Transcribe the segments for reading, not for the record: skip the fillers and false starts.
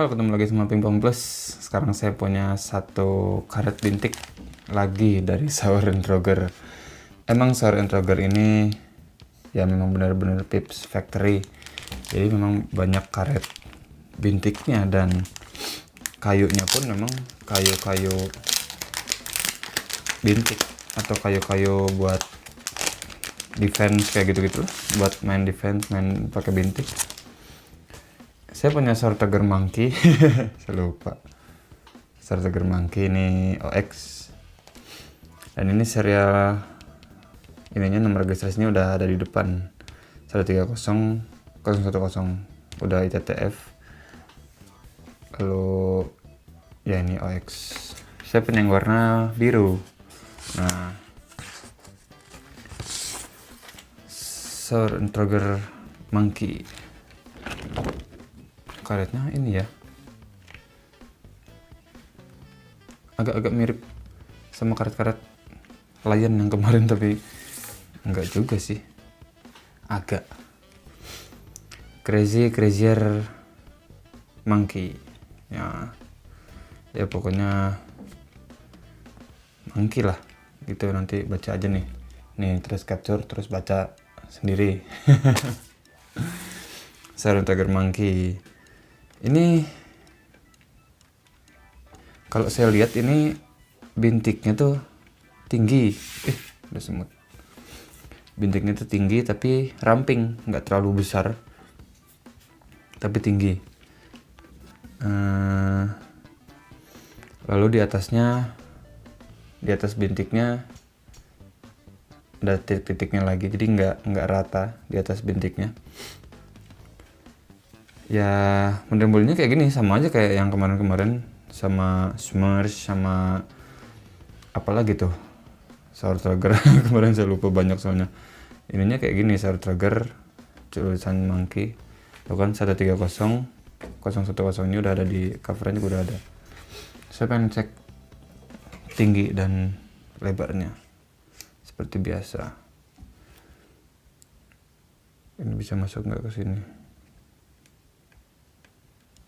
Halo, ketemu lagi sama Pingpong Plus. Sekarang saya punya satu karet bintik lagi dari Sauer & Roger. Emang Sauer & Roger ini ya memang benar-benar Pips Factory. Jadi memang banyak karet bintiknya dan kayunya pun memang kayu-kayu bintik atau kayu-kayu buat defense kayak gitu-gitu, buat main defense, main pakai bintik. Saya punya Sauer & Roger Monkey. Saya lupa. Sauer & Roger Monkey ini OX. Dan ini serial ininya, nomor registrasinya udah ada di depan. 130010 udah ITTF. Lalu ya ini OX. Saya punya yang warna biru. Nah, Sauer & Roger Monkey. Karetnya ini ya, agak-agak mirip sama karet-karet Lion yang kemarin, tapi enggak juga sih, agak crazier monkey ya pokoknya monkey lah gitu. Nanti baca aja nih terus capture terus baca sendiri. Sauer & Roger Monkey ini, kalau saya lihat ini bintiknya tuh tinggi. Udah semut. Bintiknya tuh tinggi tapi ramping, nggak terlalu besar, tapi tinggi. Lalu di atas bintiknya ada titik-titiknya lagi, jadi nggak rata di atas bintiknya. Ya model-modelnya kayak gini, sama aja kayak yang kemarin-kemarin, sama Smurge, sama apalagi tuh Sauer & Roger. Kemarin saya lupa banyak soalnya. Ininya kayak gini, Sauer & Roger tulisan monkey. Itu kan 130010 ini udah ada di covernya, juga udah ada. Saya pengen cek tinggi dan lebarnya seperti biasa. Ini bisa masuk nggak ke sini?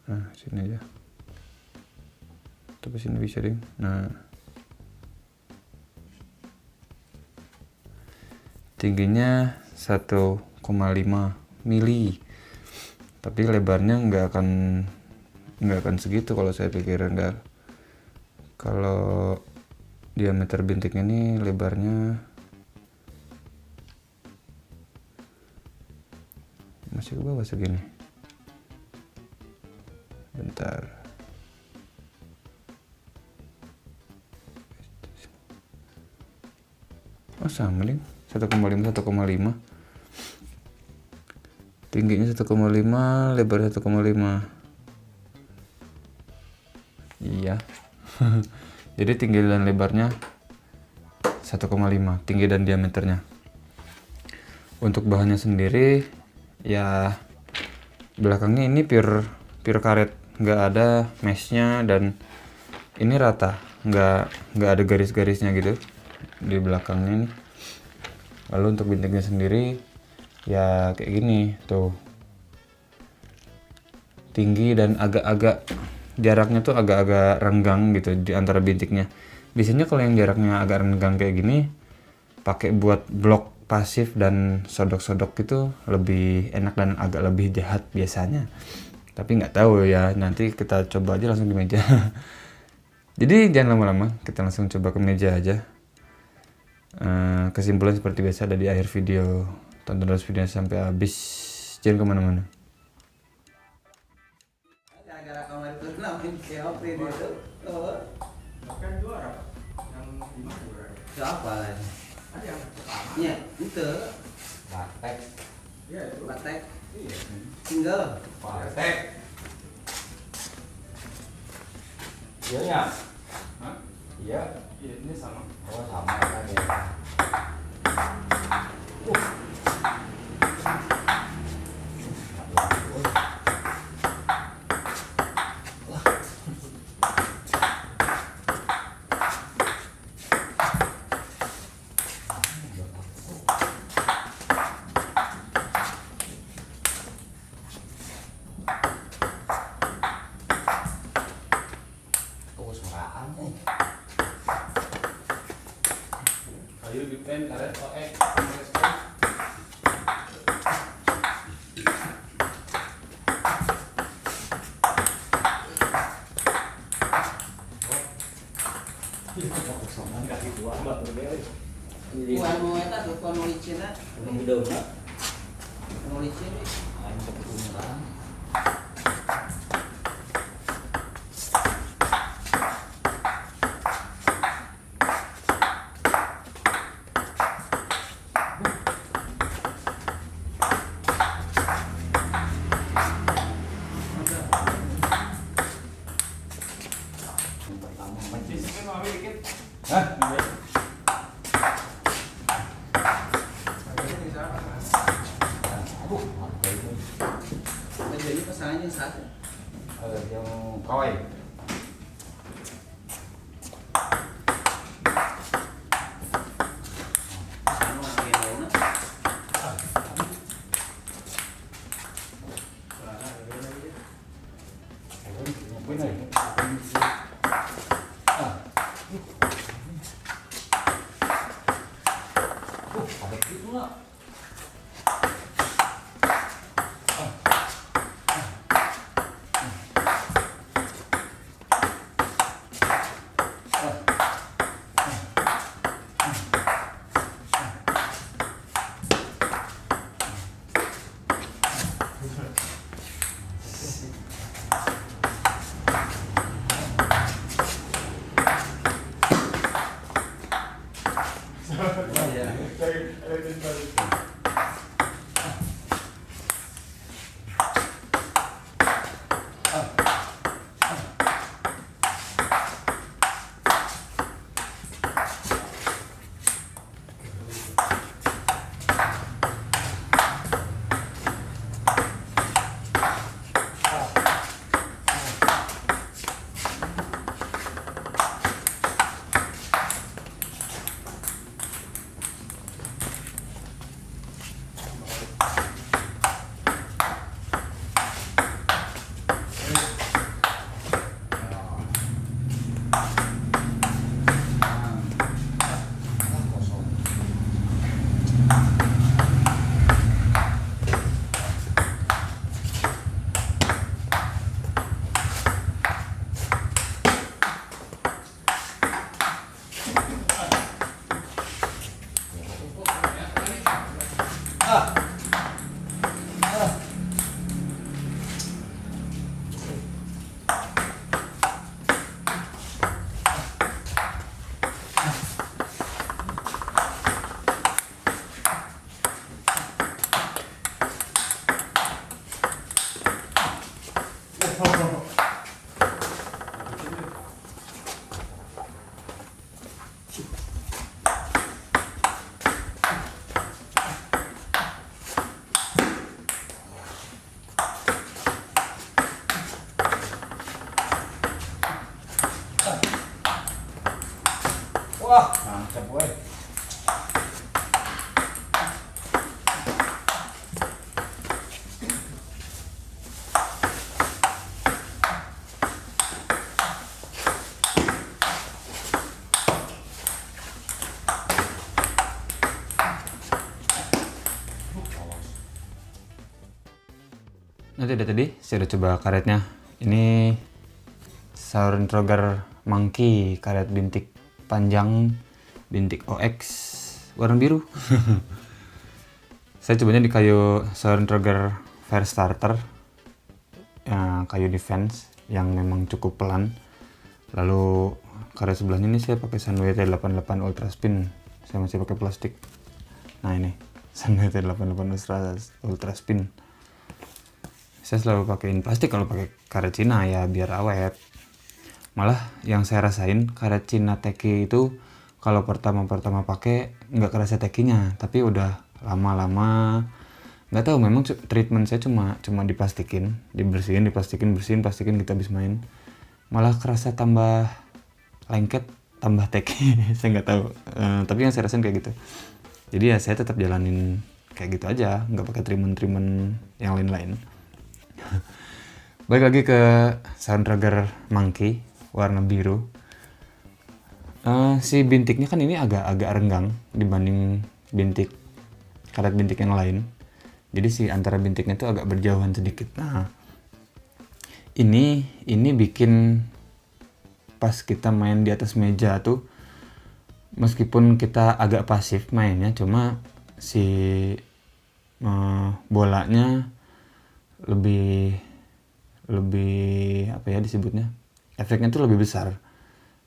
Nah, sini aja. Tapi sini bisa ding. Nah, tingginya 1,5 mili. Tapi lebarnya nggak akan segitu kalau saya pikir. Enggak. Kalau diameter bintiknya ini lebarnya masih ke bawah segini. Bentar. Oh sama nih, 1,5. Tingginya 1,5, lebar 1,5. Iya. Jadi tinggi dan lebarnya 1,5, tinggi dan diameternya. Untuk bahannya sendiri ya belakangnya ini pure karet, nggak ada meshnya, dan ini rata, nggak ada garis-garisnya gitu di belakangnya ini. Lalu untuk bintiknya sendiri ya kayak gini tuh, tinggi dan agak-agak jaraknya tuh agak-agak renggang gitu di antara bintiknya. Biasanya kalau yang jaraknya agak renggang kayak gini pakai buat blok pasif dan sodok-sodok gitu lebih enak dan agak lebih jahat biasanya. Tapi nggak tahu ya, nanti kita coba aja langsung di meja. Jadi jangan lama-lama, kita langsung coba ke meja aja. Kesimpulan seperti biasa ada di akhir video. Tonton terus videonya sampai habis, jangan kemana-mana. Gara-gara kemarin tuh main Geoffrey itu, Kan juara yang di mana juara? siapa lagi? Ada yang pertama. Iya, itu Batek. Iya itu. Batek Iya. single. Batek. Iya ya? Hah? Iya. Iya ini sama. Oh sama kan ya. Belum nak. Mau di sini. Main kebetulan. Sisipin mau ambil dikit. Hah? Harganya di sana. Aduh, apa ini? Jadi pasangannya satu. Yang kawai. Sama yang lainnya. Benar. Ada gitu nak. Wah, mantap weh. Nah, itu tadi saya udah coba karetnya. Ini Saur Trigger Monkey, karet bintik panjang, bintik OX warna biru. Saya cobanya di kayu Saur Trigger Fire Starter, ya, kayu defense yang memang cukup pelan. Lalu karet sebelahnya ini saya pakai Sunway T88 Ultra Spin. Saya masih pakai plastik. Nah ini Sunway T88 Ultra Spin. Saya selalu pakaiin plastik kalau pakai karet Cina ya biar awet. Malah yang saya rasain karet Cina teki itu kalau pertama pakai nggak kerasa tekinya, tapi udah lama-lama nggak tahu, memang treatment saya cuma diplastikin, dibersihin, bersihin kita habis main. Malah kerasa tambah lengket, tambah teki. Saya nggak tahu. Tapi yang saya rasain kayak gitu. Jadi ya saya tetap jalanin kayak gitu aja, nggak pakai treatment yang lain-lain. Balik lagi ke Saur Trigger Monkey warna biru. Si bintiknya kan ini agak renggang dibanding karet bintik yang lain. Jadi si antara bintiknya itu agak berjauhan sedikit. Nah, ini bikin pas kita main di atas meja tuh, meskipun kita agak pasif mainnya, cuma si bolanya lebih apa ya disebutnya, efeknya tuh lebih besar,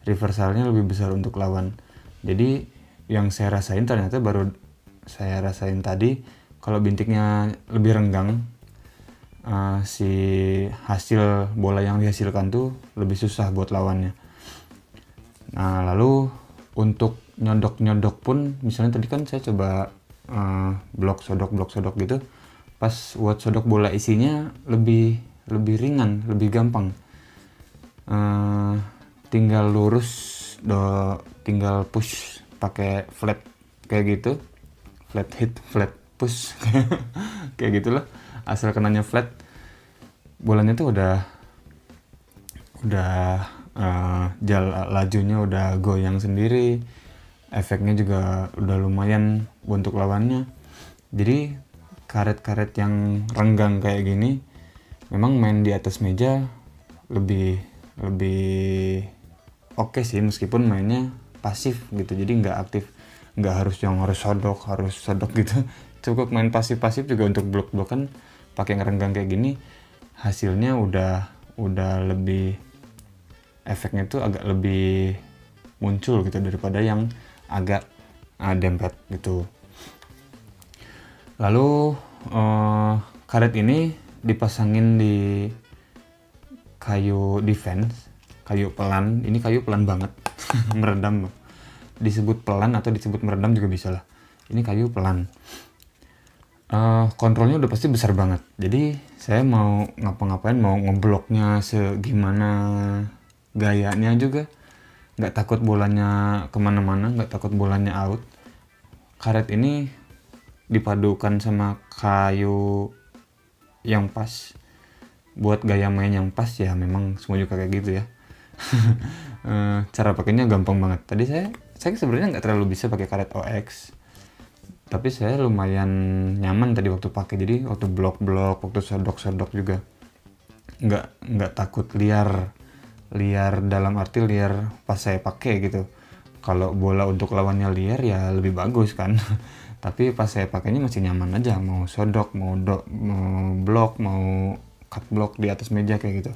reversalnya lebih besar untuk lawan. Jadi yang saya rasain ternyata baru saya rasain tadi, kalau bintiknya lebih renggang, si hasil bola yang dihasilkan tuh lebih susah buat lawannya. Nah lalu untuk nyodok pun, misalnya tadi kan saya coba blok sodok gitu, pas buat sodok bola isinya lebih ringan, lebih gampang. Tinggal lurus, tinggal push pakai flat kayak gitu, flat hit, flat push kayak gitulah, asal kenanya flat, bolanya tuh udah lajunya udah goyang sendiri, efeknya juga udah lumayan untuk lawannya. Jadi karet-karet yang renggang kayak gini memang main di atas meja lebih oke sih, meskipun mainnya pasif gitu, jadi nggak aktif, nggak harus sodok gitu. Cukup main pasif juga untuk blok-blokan pakai ngerenggang kayak gini, hasilnya udah lebih, efeknya tuh agak lebih muncul gitu daripada yang agak dempet gitu. Lalu karet ini dipasangin di kayu defense, kayu pelan. Ini kayu pelan banget meredam, disebut pelan atau disebut meredam juga bisa lah. Ini kayu pelan, kontrolnya udah pasti besar banget. Jadi saya mau ngapa-ngapain, mau ngebloknya segimana gayanya juga nggak takut bolanya kemana-mana, nggak takut bolanya out. Karet ini dipadukan sama kayu yang pas buat gaya main yang pas, ya memang semua juga kayak gitu ya. Cara pakainya gampang banget. Tadi saya sebenarnya nggak terlalu bisa pakai karet OX, tapi saya lumayan nyaman tadi waktu pakai. Jadi waktu blok-blok, waktu sodok juga nggak takut liar dalam arti liar pas saya pakai gitu. Kalau bola untuk lawannya liar ya lebih bagus kan. Tapi pas saya pakainya masih nyaman aja, mau sodok, mau blok, mau cut block di atas meja kayak gitu.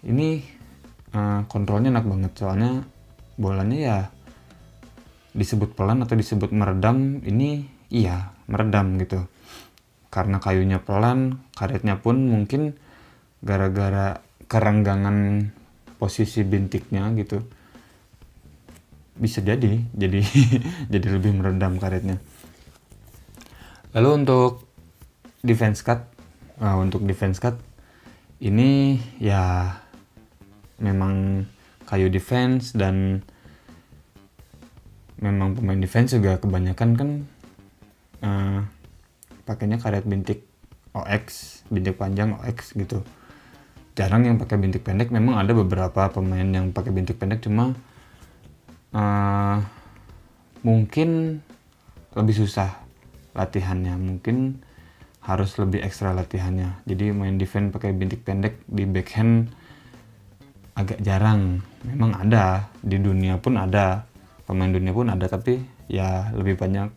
Ini kontrolnya enak banget, soalnya bolanya ya disebut pelan atau disebut meredam, ini iya meredam gitu. Karena kayunya pelan, karetnya pun mungkin gara-gara kerenggangan posisi bintiknya gitu, bisa jadi jadi lebih meredam karetnya. Lalu untuk defense cut, ini ya memang kayu defense, dan memang pemain defense juga kebanyakan kan pakainya karet bintik OX, bintik panjang OX gitu. Jarang yang pakai bintik pendek. Memang ada beberapa pemain yang pakai bintik pendek, cuma mungkin lebih susah latihannya, mungkin harus lebih ekstra latihannya. Jadi main defense pakai bintik pendek di backhand agak jarang. Memang ada di dunia pun ada, pemain dunia pun ada, tapi ya lebih banyak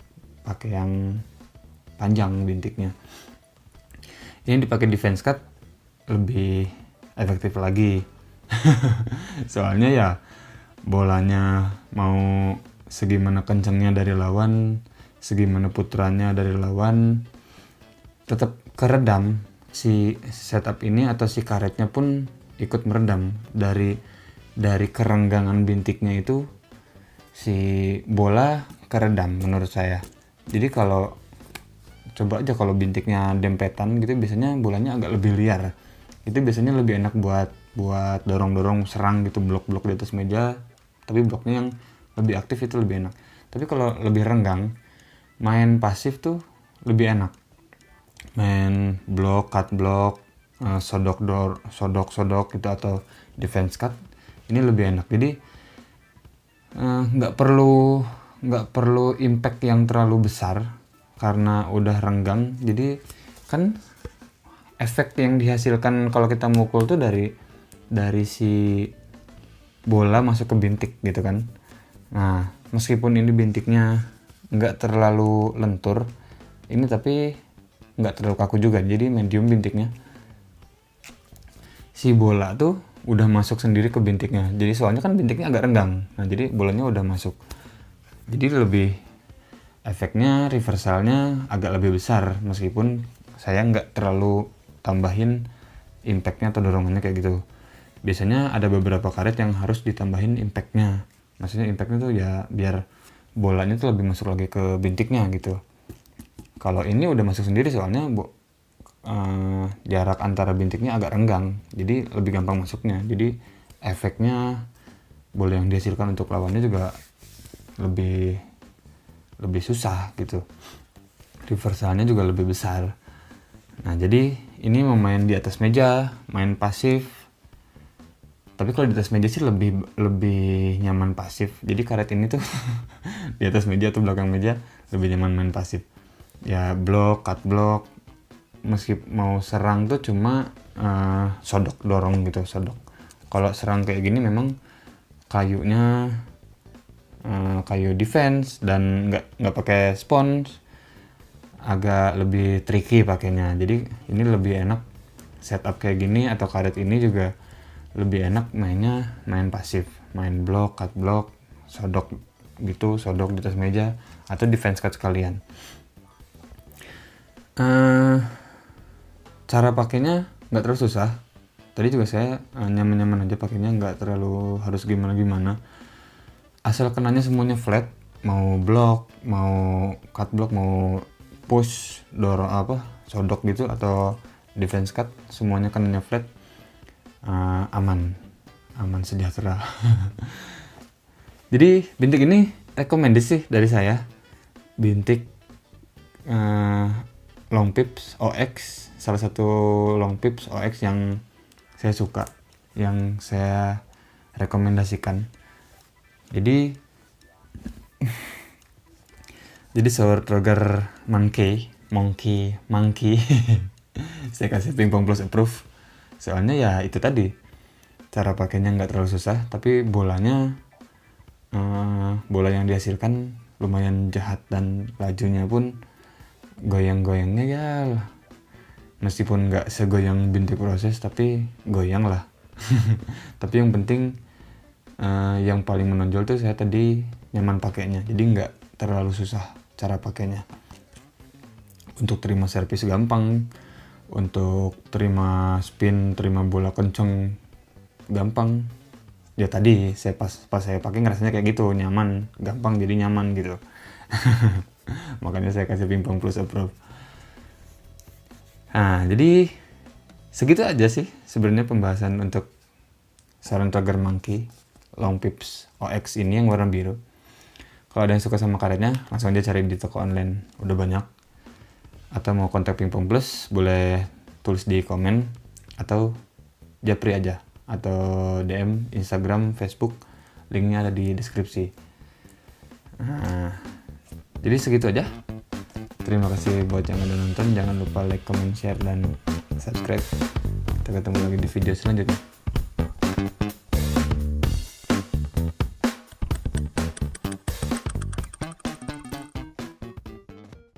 pakai yang panjang bintiknya. Ini dipakai defense cut lebih efektif lagi. Soalnya ya bolanya mau segimana kencengnya dari lawan, segimana puterannya dari lawan, tetap keredam. Si setup ini atau si karetnya pun ikut meredam dari kerenggangan bintiknya itu. Si bola keredam menurut saya. Jadi kalau coba aja kalau bintiknya dempetan gitu, biasanya bolanya agak lebih liar. Itu biasanya lebih enak buat dorong-dorong, serang gitu, blok-blok di atas meja. Tapi bloknya yang lebih aktif itu lebih enak. Tapi kalau lebih renggang, main pasif tuh lebih enak. Main blok, cut block, sodok gitu, atau defense cut, ini lebih enak. Jadi nggak perlu impact yang terlalu besar karena udah renggang. Jadi kan efek yang dihasilkan kalau kita mukul tuh dari si bola masuk ke bintik gitu kan. Nah meskipun ini bintiknya nggak terlalu lentur ini, tapi nggak terlalu kaku juga, jadi medium bintiknya. Si bola tuh udah masuk sendiri ke bintiknya, jadi soalnya kan bintiknya agak renggang, nah jadi bolanya udah masuk, jadi lebih efeknya reversalnya agak lebih besar, meskipun saya nggak terlalu tambahin impactnya atau dorongannya kayak gitu. Biasanya ada beberapa karet yang harus ditambahin impactnya, maksudnya impactnya tuh ya biar bolanya tuh lebih masuk lagi ke bintiknya gitu. Kalau ini udah masuk sendiri soalnya jarak antara bintiknya agak renggang, jadi lebih gampang masuknya, jadi efeknya bola yang dihasilkan untuk lawannya juga lebih susah gitu, reversalnya juga lebih besar. Nah jadi ini memain di atas meja, main pasif. Tapi kalau di atas meja sih lebih nyaman pasif. Jadi karet ini tuh di atas meja atau belakang meja lebih nyaman main pasif. Ya block, cut block. Meski mau serang tuh cuma sodok, dorong gitu, sodok. Kalau serang kayak gini memang kayunya kayu defense dan nggak pakai spons, agak lebih tricky pakainya. Jadi ini lebih enak setup kayak gini, atau karet ini juga lebih enak main pasif, main block, cut block, sodok gitu, sodok di atas meja atau defense cut sekalian. Cara pakainya nggak terlalu susah. Tadi juga saya nyaman-nyaman aja pakainya, nggak terlalu harus gimana-gimana. Asal kenanya semuanya flat, mau block, mau cut block, mau push, dorong sodok gitu atau defense cut, semuanya kenanya flat, aman sejahtera. Jadi bintik ini recommended sih dari saya. Bintik long pips OX, salah satu long pips OX yang saya suka, yang saya rekomendasikan. Jadi Sword Roger Monkey saya kasih Pingpong Plus approve. Soalnya ya itu tadi, cara pakainya nggak terlalu susah, tapi bola yang dihasilkan lumayan jahat, dan lajunya pun goyang-goyangnya ya meskipun nggak segoyang bintik proses, tapi goyang lah. Tapi yang penting yang paling menonjol tuh saya tadi nyaman pakainya, jadi nggak terlalu susah cara pakainya. Untuk terima servis gampang, untuk terima spin, terima bola kenceng gampang. Ya tadi pas saya pakai ngerasanya kayak gitu, nyaman, gampang, jadi nyaman gitu. Makanya saya kasih Pingpong Plus approve. Nah jadi segitu aja sih sebenarnya pembahasan untuk Sword Roger Monkey Long Pips OX ini yang warna biru. Kalau ada yang suka sama karetnya, langsung aja cari di toko online, udah banyak. Atau mau kontak Pingpong Plus, boleh tulis di komen atau japri aja, atau DM Instagram, Facebook, linknya ada di deskripsi. Nah, jadi segitu aja. Terima kasih buat yang udah nonton. Jangan lupa like, comment, share, dan subscribe. Kita ketemu lagi di video selanjutnya.